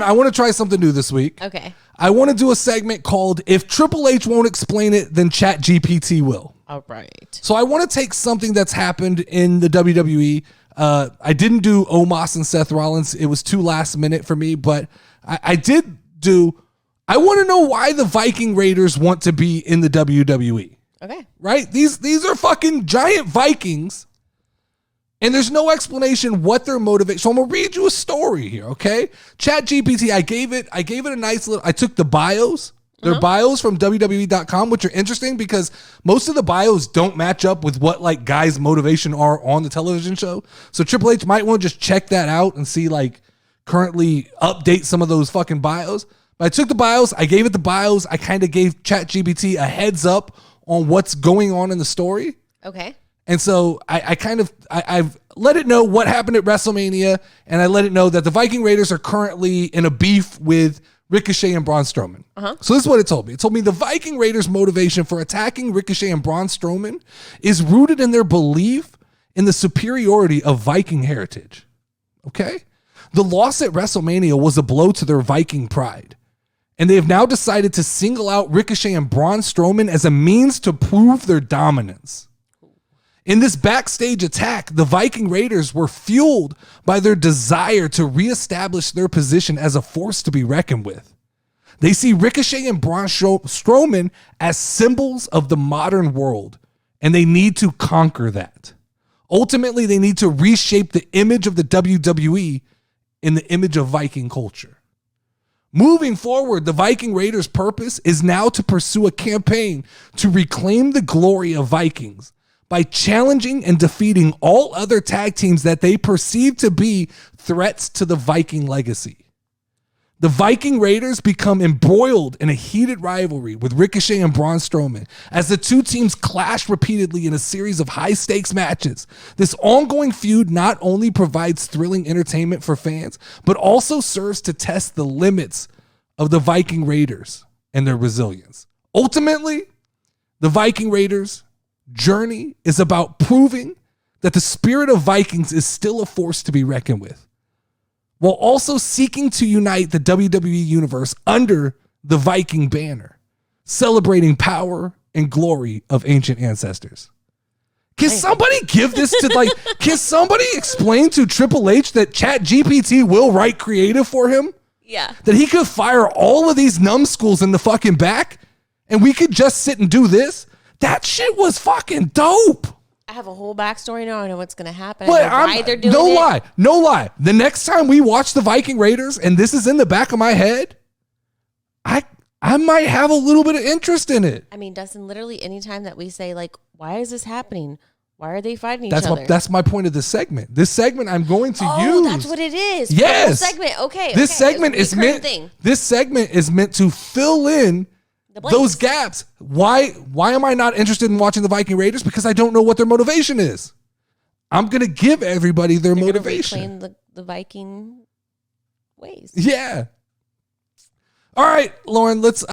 I want to try something new this week. Okay. I want to do a segment called If Triple H Won't Explain It, Then Chat GPT Will. All right. So I want to take something that's happened in the WWE. I didn't do Omos and Seth Rollins. It was too last minute for me, but I want to know why the Viking Raiders want to be in the WWE. Okay. Right? These are fucking giant Vikings. And there's no explanation what their motivation. So I'm gonna read you a story here, okay? Chat GPT, I gave it a nice little. I took the bios, their bios from WWE.com, which are interesting because most of the bios don't match up with what like guys' motivation are on the television show. So Triple H might want to just check that out and see like currently update some of those fucking bios. But I took the bios, I gave it the bios, I kind of gave Chat GPT a heads up on what's going on in the story. Okay. And so I've let it know what happened at WrestleMania, and I let it know that the Viking Raiders are currently in a beef with Ricochet and Braun Strowman. So this is what it told me. It told me the Viking Raiders' motivation for attacking Ricochet and Braun Strowman is rooted in their belief in the superiority of Viking heritage. Okay? The loss at WrestleMania was a blow to their Viking pride. And they have now decided to single out Ricochet and Braun Strowman as a means to prove their dominance. In this backstage attack, the Viking Raiders were fueled by their desire to reestablish their position as a force to be reckoned with. They see Ricochet and Braun Strowman as symbols of the modern world, and they need to conquer that. Ultimately, they need to reshape the image of the WWE in the image of Viking culture. Moving forward, the Viking Raiders' purpose is now to pursue a campaign to reclaim the glory of Vikings by challenging and defeating all other tag teams that they perceive to be threats to the Viking legacy. The Viking Raiders become embroiled in a heated rivalry with Ricochet and Braun Strowman as the two teams clash repeatedly in a series of high-stakes matches. This ongoing feud not only provides thrilling entertainment for fans, but also serves to test the limits of the Viking Raiders and their resilience. Ultimately, the Viking Raiders' journey is about proving that the spirit of Vikings is still a force to be reckoned with, while also seeking to unite the WWE universe under the Viking banner, celebrating power and glory of ancient ancestors. Can somebody give this to can somebody explain to Triple H that Chat GPT will write creative for him? Yeah. That he could fire all of these numbskulls in the fucking back and we could just sit and do this? That shit was fucking dope. I have a whole backstory now. I know what's going to happen. But I know why they're doing it. No lie. The next time we watch the Viking Raiders and this is in the back of my head, I might have a little bit of interest in it. I mean, Dustin, literally anytime that we say, like, why is this happening? Why are they fighting each other? That's my point of this segment. This segment I'm going to use. Oh, that's what it is. Yes. Segment. Okay. This segment is meant to fill in those gaps. Why am I not interested in watching the Viking Raiders? Because I don't know what their motivation is. I'm going to give everybody their motivation. Reclaim the Viking ways. Yeah. All right, Lauren, let's